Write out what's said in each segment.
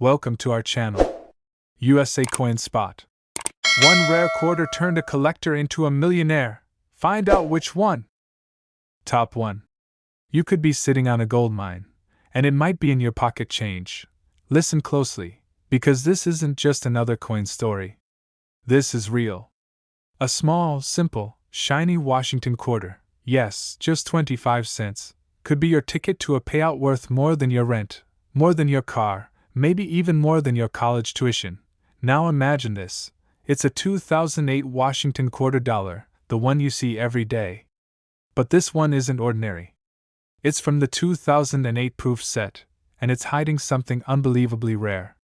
Welcome to our channel, USA Coin Spot. One rare quarter turned a collector into a millionaire. Find out which one. Top 1. You could be sitting on a gold mine, and it might be in your pocket change. Listen closely, because this isn't just another coin story. This is real. A small, simple, shiny Washington quarter, yes, just 25 cents, could be your ticket to a payout worth more than your rent, more than your car, maybe even more than your college tuition. Now imagine this. It's a 2008 Washington quarter dollar, the one you see every day. But this one isn't ordinary. It's from the 2008 proof set, and it's hiding something unbelievably rare.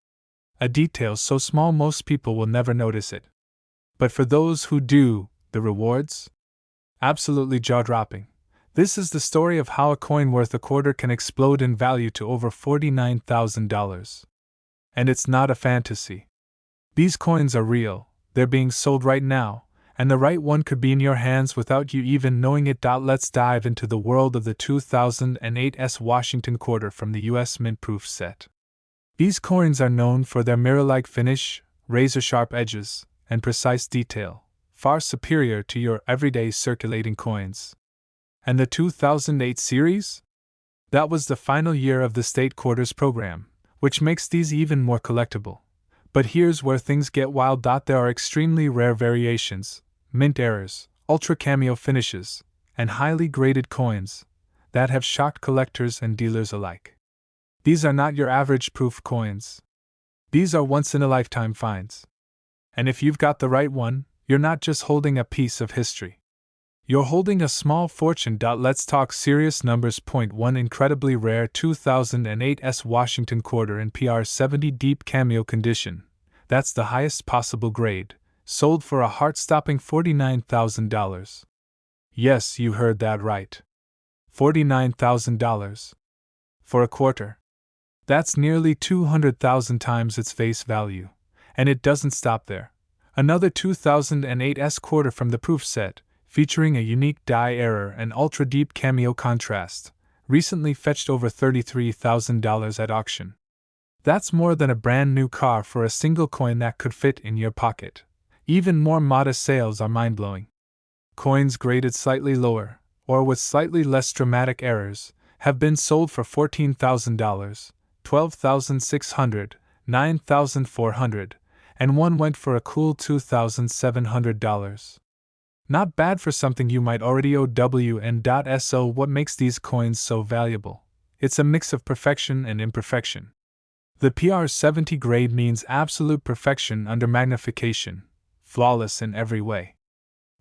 A detail so small most people will never notice it. But for those who do, the rewards? Absolutely jaw-dropping. This is the story of how a coin worth a quarter can explode in value to over $49,000. And it's not a fantasy. These coins are real, they're being sold right now, and the right one could be in your hands without you even knowing it. Let's dive into the world of the 2008 Washington quarter from the US Mint proof set. These coins are known for their mirror-like finish, razor-sharp edges, and precise detail, far superior to your everyday circulating coins. And the 2008 series? That was the final year of the state quarters program, which makes these even more collectible. But here's where things get wild. There are extremely rare variations, mint errors, ultra cameo finishes, and highly graded coins that have shocked collectors and dealers alike. These are not your average proof coins. These are once-in-a-lifetime finds. And if you've got the right one, you're not just holding a piece of history. You're holding a small fortune. Let's talk serious numbers. Point 1. Incredibly rare 2008 Washington quarter in PR70 deep cameo condition. That's the highest possible grade, sold for a heart-stopping $49,000. Yes, you heard that right. $49,000. For a quarter. That's nearly 200,000 times its face value. And it doesn't stop there. Another 2008 quarter from the proof set, featuring a unique die error and ultra-deep cameo contrast, recently fetched over $33,000 at auction. That's more than a brand new car for a single coin that could fit in your pocket. Even more modest sales are mind-blowing. Coins graded slightly lower, or with slightly less dramatic errors, have been sold for $14,000, $12,600, $9,400, and one went for a cool $2,700. Not bad for something you might already owe W&So. What makes these coins so valuable? It's a mix of perfection and imperfection. The PR70 grade means absolute perfection under magnification, flawless in every way.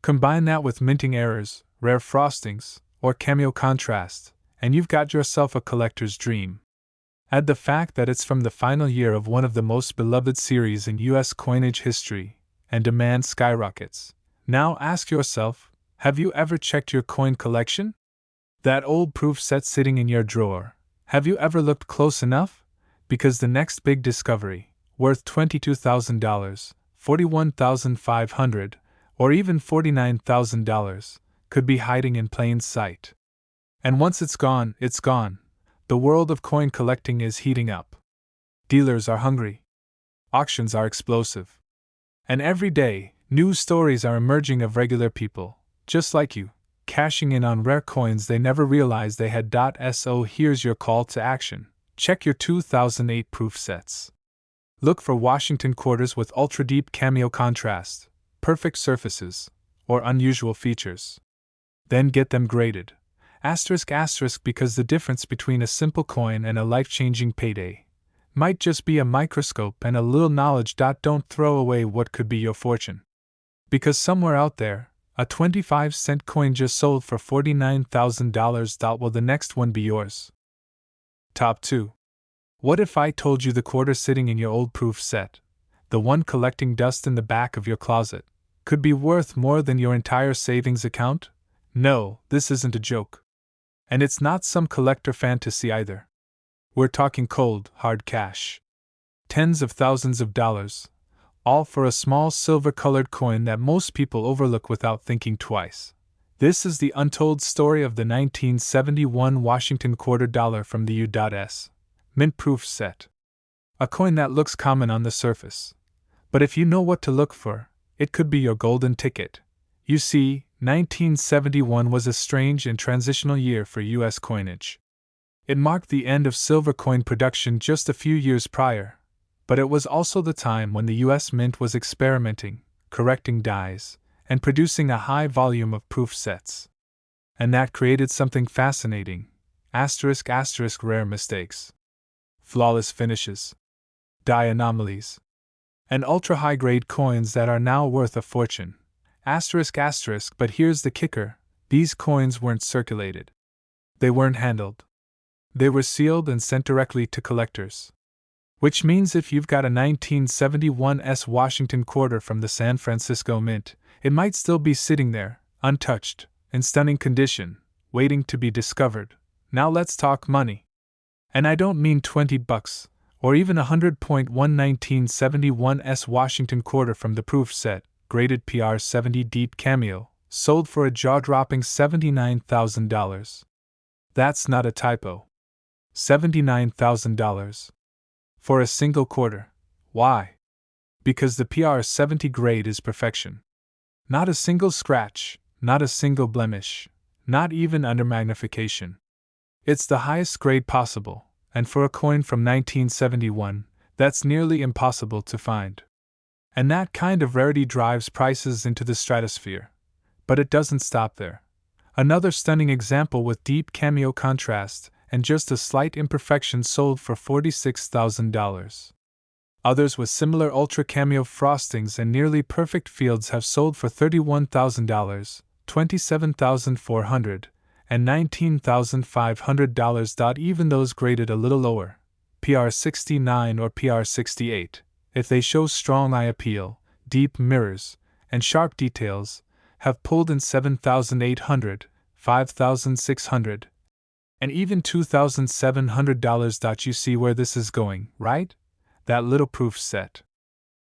Combine that with minting errors, rare frostings, or cameo contrast, and you've got yourself a collector's dream. Add the fact that it's from the final year of one of the most beloved series in US coinage history, and demand skyrockets. Now ask yourself, have you ever checked your coin collection? That old proof set sitting in your drawer, have you ever looked close enough? Because the next big discovery, worth $22,000, $41,500, or even $49,000, could be hiding in plain sight. And once it's gone, it's gone. The world of coin collecting is heating up. Dealers are hungry. Auctions are explosive. And every day, new stories are emerging of regular people, just like you, cashing in on rare coins they never realized they had. So here's your call to action. Check your 2008 proof sets. Look for Washington quarters with ultra-deep cameo contrast, perfect surfaces, or unusual features. Then get them graded. Asterisk, because the difference between a simple coin and a life-changing payday might just be a microscope and a little knowledge. Don't throw away what could be your fortune. Because somewhere out there, a 25-cent coin just sold for $49,000. Will the next one be yours? Top 2. What if I told you the quarter sitting in your old proof set, the one collecting dust in the back of your closet, could be worth more than your entire savings account? No, this isn't a joke. And it's not some collector fantasy either. We're talking cold, hard cash. Tens of thousands of dollars, all for a small silver-colored coin that most people overlook without thinking twice. This is the untold story of the 1971 Washington quarter dollar from the U.S. Mint proof set. A coin that looks common on the surface. But if you know what to look for, it could be your golden ticket. You see, 1971 was a strange and transitional year for U.S. coinage. It marked the end of silver coin production just a few years prior, but it was also the time when the U.S. Mint was experimenting, correcting dies, and producing a high volume of proof sets. And that created something fascinating: rare mistakes, flawless finishes, die anomalies, and ultra-high grade coins that are now worth a fortune. But here's the kicker: these coins weren't circulated. They weren't handled. They were sealed and sent directly to collectors. Which means if you've got a 1971 Washington quarter from the San Francisco Mint, it might still be sitting there, untouched, in stunning condition, waiting to be discovered. Now let's talk money. And I don't mean $20, or even $100. 1971 Washington quarter from the proof set, graded PR70 Deep Cameo, sold for a jaw-dropping $79,000. That's not a typo. $79,000. For a single quarter. Why? Because the PR70 grade is perfection. Not a single scratch, not a single blemish, not even under magnification. It's the highest grade possible, and for a coin from 1971, that's nearly impossible to find. And that kind of rarity drives prices into the stratosphere. But it doesn't stop there. Another stunning example with deep cameo contrast and just a slight imperfection sold for $46,000. Others with similar ultra cameo frostings and nearly perfect fields have sold for $31,000, $27,400, and $19,500. Even those graded a little lower, PR69 or PR68, if they show strong eye appeal, deep mirrors, and sharp details, have pulled in $7,800, $5,600, and even $2,700. You see where this is going, right? That little proof set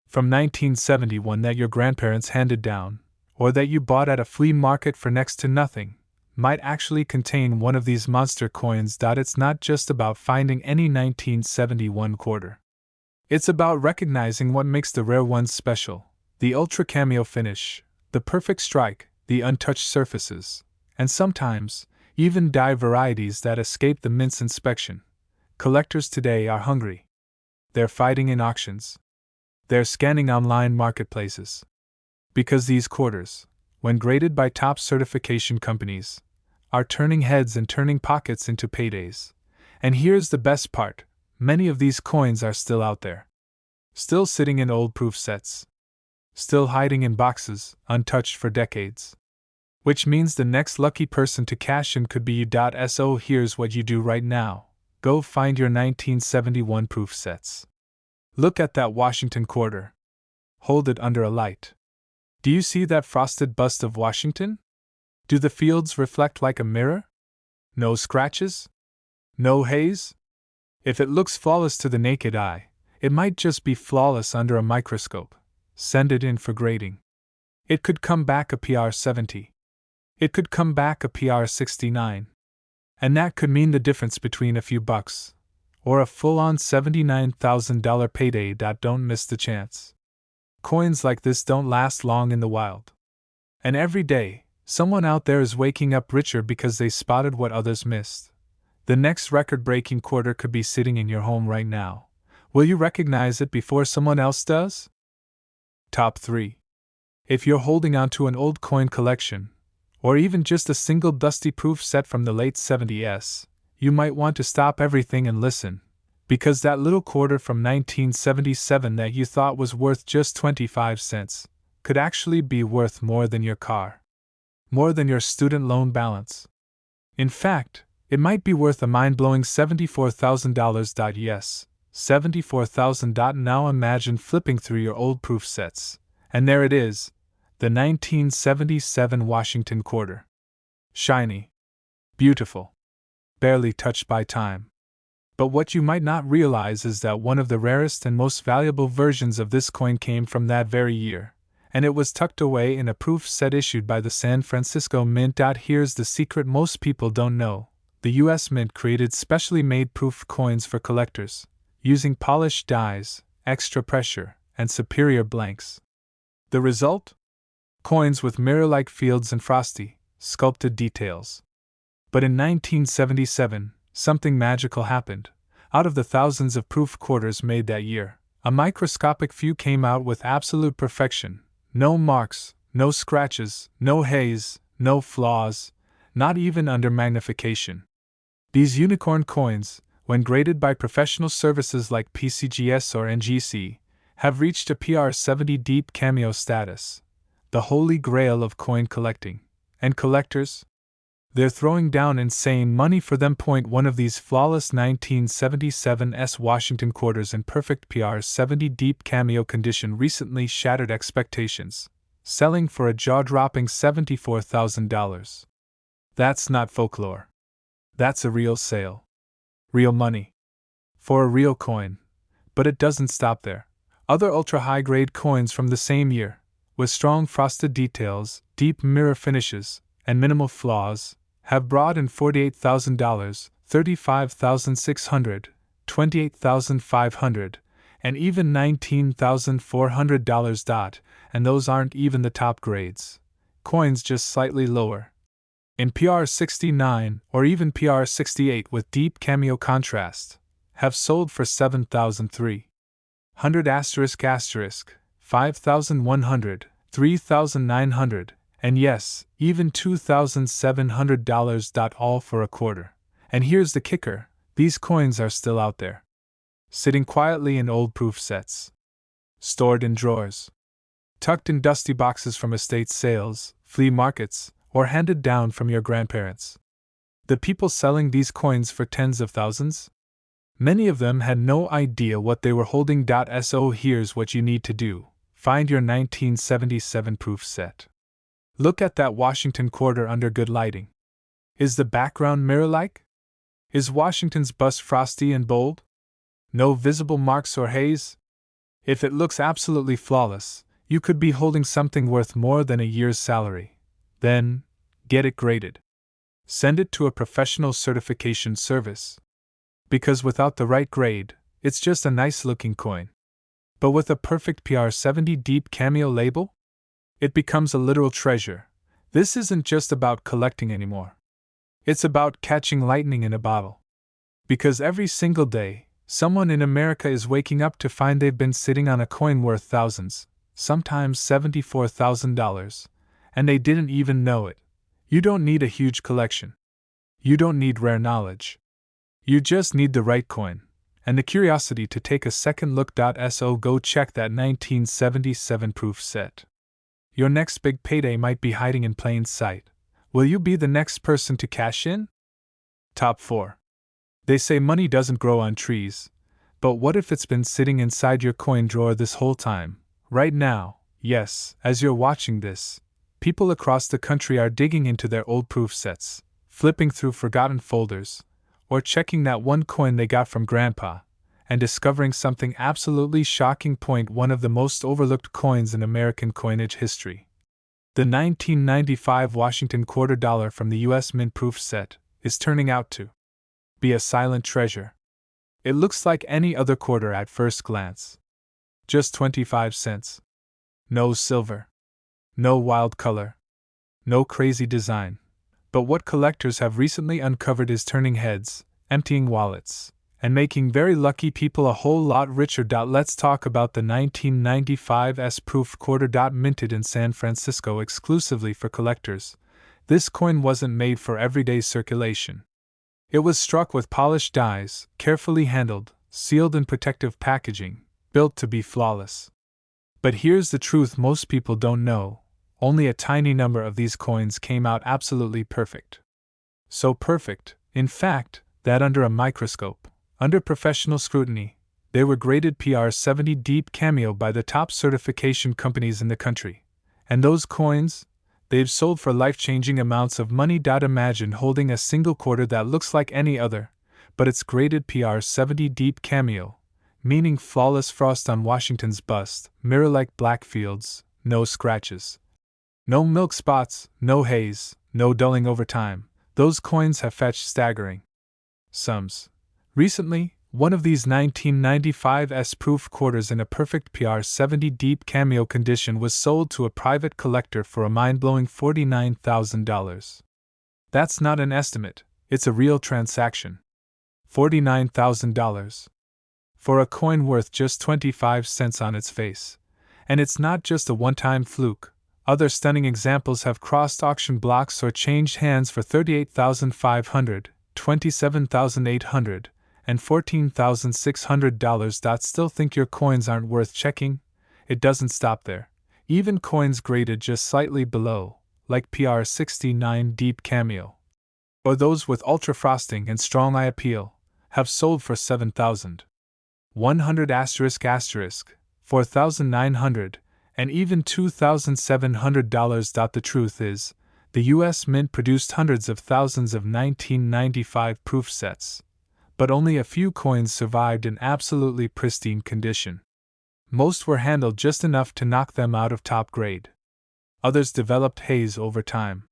from 1971 that your grandparents handed down, or that you bought at a flea market for next to nothing, might actually contain one of these monster coins. It's not just about finding any 1971 quarter. It's about recognizing what makes the rare ones special: the ultra cameo finish, the perfect strike, the untouched surfaces, and sometimes even die varieties that escape the mint's inspection. Collectors today are hungry. They're fighting in auctions. They're scanning online marketplaces. Because these quarters, when graded by top certification companies, are turning heads and turning pockets into paydays. And here's the best part: many of these coins are still out there. Still sitting in old proof sets. Still hiding in boxes, untouched for decades. Which means the next lucky person to cash in could be you. So here's what you do right now: go find your 1971 proof sets. Look at that Washington quarter. Hold it under a light. Do you see that frosted bust of Washington? Do the fields reflect like a mirror? No scratches? No haze? If it looks flawless to the naked eye, it might just be flawless under a microscope. Send it in for grading. It could come back a PR70. It could come back a PR69. And that could mean the difference between a few bucks or a full-on $79,000 payday. Don't miss the chance. Coins like this don't last long in the wild. And every day, someone out there is waking up richer because they spotted what others missed. The next record-breaking quarter could be sitting in your home right now. Will you recognize it before someone else does? Top 3. If you're holding on to an old coin collection, or even just a single dusty proof set from the late 70s, you might want to stop everything and listen, because that little quarter from 1977 that you thought was worth just 25 cents could actually be worth more than your car, more than your student loan balance. In fact, it might be worth a mind-blowing $74,000. Yes, $74,000. Now imagine flipping through your old proof sets, and there it is, the 1977 Washington quarter. Shiny. Beautiful. Barely touched by time. But what you might not realize is that one of the rarest and most valuable versions of this coin came from that very year, and it was tucked away in a proof set issued by the San Francisco Mint. Here's the secret most people don't know: the U.S. Mint created specially made proof coins for collectors. using polished dies, extra pressure, and superior blanks. The result? Coins with mirror-like fields and frosty, sculpted details. But in 1977, something magical happened. Out of the thousands of proof quarters made that year, a microscopic few came out with absolute perfection. No marks, no scratches, no haze, no flaws, not even under magnification. These unicorn coins, when graded by professional services like PCGS or NGC, have reached a PR70 deep cameo status, the holy grail of coin collecting. And collectors? They're throwing down insane money for them. One of these flawless 1977 Washington quarters in perfect PR70 deep cameo condition recently shattered expectations, selling for a jaw-dropping $74,000. That's not folklore. That's a real sale. Real money. For a real coin. But it doesn't stop there. Other ultra-high-grade coins from the same year, with strong frosted details, deep mirror finishes, and minimal flaws, have brought in $48,000, $35,600, $28,500, and even $19,400. And those aren't even the top grades. Coins just slightly lower. In PR69 or even PR68 with deep cameo contrast, have sold for $7,300 **, $5,100, $3,900, and yes, even $2,700. All for a quarter. And here's the kicker: these coins are still out there, sitting quietly in old proof sets, stored in drawers, tucked in dusty boxes from estate sales, flea markets, or handed down from your grandparents. The people selling these coins for tens of thousands? Many of them had no idea what they were holding. So here's what you need to do: find your 1977 proof set. Look at that Washington quarter under good lighting. Is the background mirror-like? Is Washington's bust frosty and bold? No visible marks or haze? If it looks absolutely flawless, you could be holding something worth more than a year's salary. Then, get it graded. Send it to a professional certification service. Because without the right grade, it's just a nice-looking coin. But with a perfect PR70 deep cameo label, it becomes a literal treasure. This isn't just about collecting anymore. It's about catching lightning in a bottle. Because every single day, someone in America is waking up to find they've been sitting on a coin worth thousands, sometimes $74,000, and they didn't even know it. You don't need a huge collection. You don't need rare knowledge. You just need the right coin, and the curiosity to take a second look. So go check that 1977 proof set. Your next big payday might be hiding in plain sight. Will you be the next person to cash in? Top 4. They say money doesn't grow on trees, but what if it's been sitting inside your coin drawer this whole time? Right now, yes, as you're watching this, people across the country are digging into their old proof sets, flipping through forgotten folders, or checking that one coin they got from Grandpa, and discovering something absolutely shocking. One of the most overlooked coins in American coinage history. The 1995 Washington quarter dollar from the U.S. Mint proof set is turning out to be a silent treasure. It looks like any other quarter at first glance. Just 25 cents. No silver. No wild color. No crazy design. But what collectors have recently uncovered is turning heads, emptying wallets, and making very lucky people a whole lot richer. Let's talk about the 1995 S-proof quarter. Minted in San Francisco exclusively for collectors, this coin wasn't made for everyday circulation. It was struck with polished dies, carefully handled, sealed in protective packaging, built to be flawless. But here's the truth most people don't know: only a tiny number of these coins came out absolutely perfect. So perfect, in fact, that under a microscope, under professional scrutiny, they were graded PR70 deep cameo by the top certification companies in the country. And those coins? They've sold for life-changing amounts of money. Imagine holding a single quarter that looks like any other, but it's graded PR70 deep cameo, meaning flawless frost on Washington's bust, mirror-like black fields, no scratches. No milk spots, no haze, no dulling over time. Those coins have fetched staggering sums. Recently, One of these 1995 proof quarters in a perfect PR70 deep cameo condition was sold to a private collector for a mind-blowing $49,000. That's not an estimate, it's a real transaction. $49,000. For a coin worth just 25 cents on its face. And it's not just a one-time fluke. Other stunning examples have crossed auction blocks or changed hands for $38,500, $27,800, and $14,600. Still think your coins aren't worth checking? It doesn't stop there. Even coins graded just slightly below, like PR69 Deep Cameo, or those with ultra frosting and strong eye appeal, have sold for $7,100 $4,900, and even $2,700. The truth is, the US Mint produced hundreds of thousands of 1995 proof sets, but only a few coins survived in absolutely pristine condition. Most were handled just enough to knock them out of top grade. Others developed haze over time.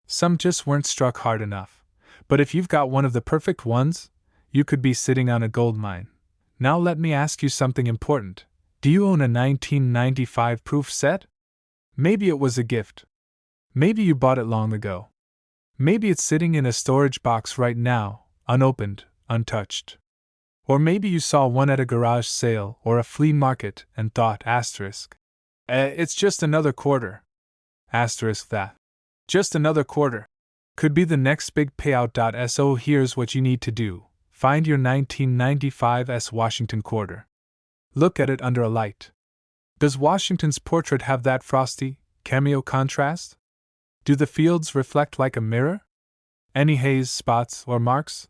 Some just weren't struck hard enough. But if you've got one of the perfect ones, you could be sitting on a gold mine. Now let me ask you something important. Do you own a 1995 proof set? Maybe it was a gift. Maybe you bought it long ago. Maybe it's sitting in a storage box right now, unopened, untouched. Or maybe you saw one at a garage sale or a flea market and thought, it's just another quarter. That. Just another quarter. Could be the next big payout. So here's what you need to do. Find your 1995 Washington quarter. Look at it under a light. Does Washington's portrait have that frosty, cameo contrast? Do the fields reflect like a mirror? Any haze, spots, or marks?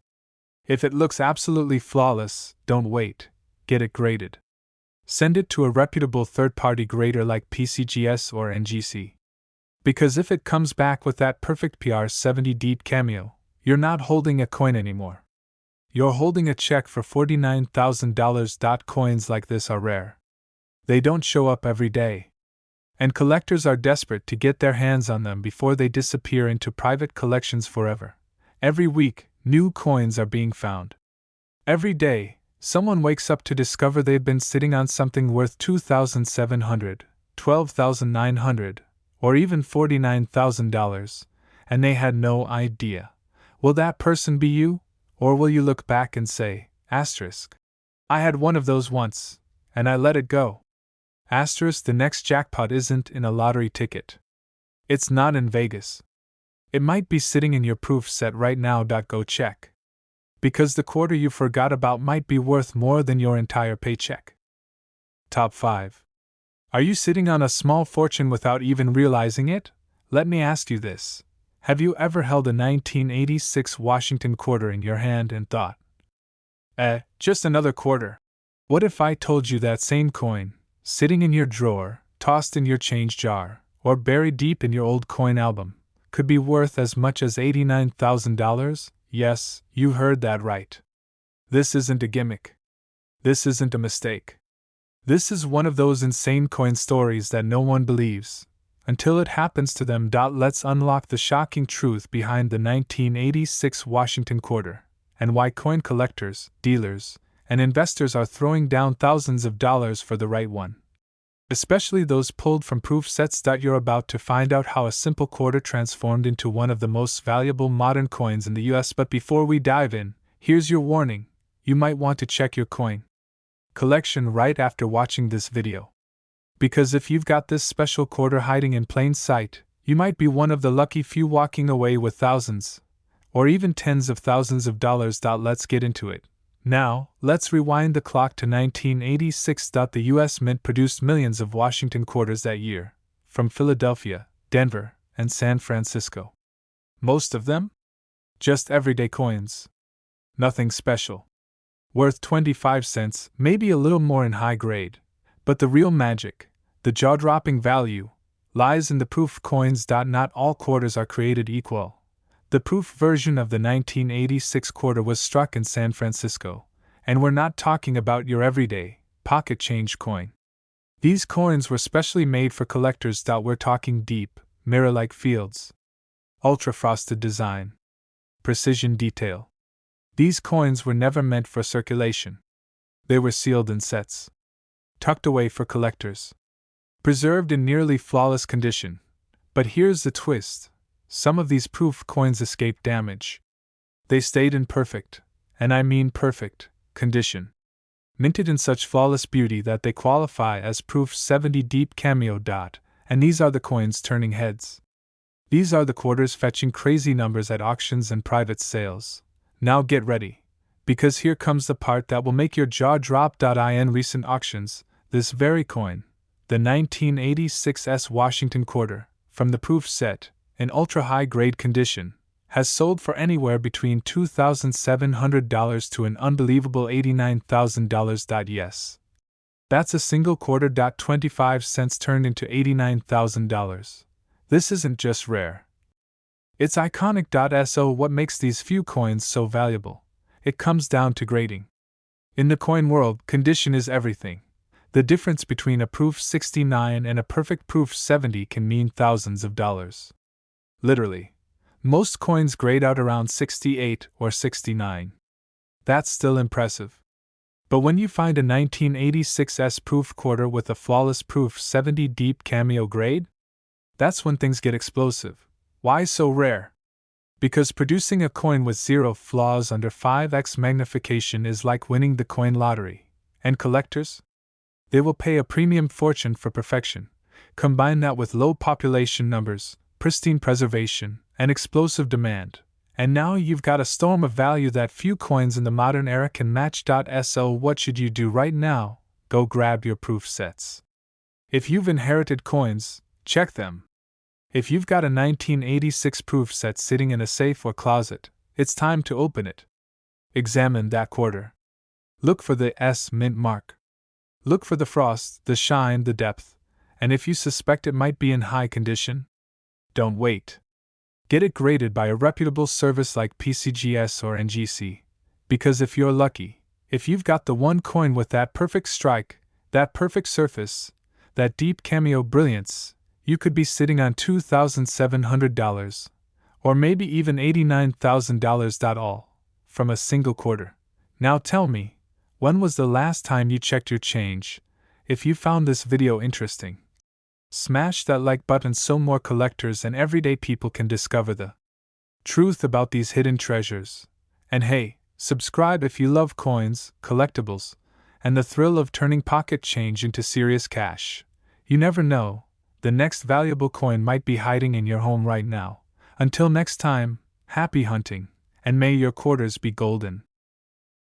If it looks absolutely flawless, don't wait. Get it graded. Send it to a reputable third-party grader like PCGS or NGC. Because if it comes back with that perfect PR70 Deep Cameo, you're not holding a coin anymore. You're holding a check for $49,000. Coins like this are rare. They don't show up every day. And collectors are desperate to get their hands on them before they disappear into private collections forever. Every week, new coins are being found. Every day, someone wakes up to discover they've been sitting on something worth $2,700, $12,900, or even $49,000, and they had no idea. Will that person be you? Or will you look back and say, I had one of those once, and I let it go? The next jackpot isn't in a lottery ticket. It's not in Vegas. It might be sitting in your proof set right now. Go check. Because the quarter you forgot about might be worth more than your entire paycheck. Top 5. Are you sitting on a small fortune without even realizing it? Let me ask you this. Have you ever held a 1986 Washington quarter in your hand and thought, just another quarter? What if I told you that same coin, sitting in your drawer, tossed in your change jar, or buried deep in your old coin album, could be worth as much as $89,000? Yes, you heard that right. This isn't a gimmick. This isn't a mistake. This is one of those insane coin stories that no one believes until it happens to them. Let's unlock the shocking truth behind the 1986 Washington quarter, and why coin collectors, dealers, and investors are throwing down thousands of dollars for the right one. Especially those pulled from proof sets. You're about to find out how a simple quarter transformed into one of the most valuable modern coins in the US. But before we dive in, here's your warning. You might want to check your coin collection right after watching this video. Because if you've got this special quarter hiding in plain sight, you might be one of the lucky few walking away with thousands, or even tens of thousands of dollars. Let's get into it. Now, let's rewind the clock to 1986. The US Mint produced millions of Washington quarters that year, from Philadelphia, Denver, and San Francisco. Most of them? Just everyday coins. Nothing special. Worth 25 cents, maybe a little more in high grade. But the real magic, the jaw-dropping value, lies in the proof coins. Not all quarters are created equal. The proof version of the 1986 quarter was struck in San Francisco, and we're not talking about your everyday, pocket change coin. These coins were specially made for collectors. We're talking deep, mirror-like fields, ultra-frosted design, precision detail. These coins were never meant for circulation. They were sealed in sets, tucked away for collectors, preserved in nearly flawless condition. But here's the twist: some of these proof coins escaped damage. They stayed in perfect, and I mean perfect, condition. Minted in such flawless beauty that they qualify as proof 70 deep cameo. And these are the coins turning heads. These are the quarters fetching crazy numbers at auctions and private sales. Now get ready, because here comes the part that will make your jaw drop. In recent auctions, this very coin, the 1986 Washington quarter, from the proof set, in ultra high grade condition, has sold for anywhere between $2,700 to an unbelievable $89,000. Yes. That's a single quarter. 25 cents turned into $89,000. This isn't just rare. It's iconic. So what makes these few coins so valuable? It comes down to grading. In the coin world, condition is everything. The difference between a proof 69 and a perfect proof 70 can mean thousands of dollars. Literally. Most coins grade out around 68 or 69. That's still impressive. But when you find a 1986 proof quarter with a flawless proof 70 deep cameo grade, that's when things get explosive. Why so rare? Because producing a coin with zero flaws under 5x magnification is like winning the coin lottery. And collectors? They will pay a premium fortune for perfection. Combine that with low population numbers, pristine preservation, and explosive demand, and now you've got a storm of value that few coins in the modern era can match. So what should you do right now? Go grab your proof sets. If you've inherited coins, check them. If you've got a 1986 proof set sitting in a safe or closet, it's time to open it. Examine that quarter. Look for the S mint mark. Look for the frost, the shine, the depth, and if you suspect it might be in high condition, don't wait. Get it graded by a reputable service like PCGS or NGC, because if you're lucky, if you've got the one coin with that perfect strike, that perfect surface, that deep cameo brilliance, you could be sitting on $2,700, or maybe even $89,000. All from a single quarter. Now tell me, when was the last time you checked your change? If you found this video interesting, smash that like button so more collectors and everyday people can discover the truth about these hidden treasures. And hey, subscribe if you love coins, collectibles, and the thrill of turning pocket change into serious cash. You never know, the next valuable coin might be hiding in your home right now. Until next time, happy hunting, and may your quarters be golden.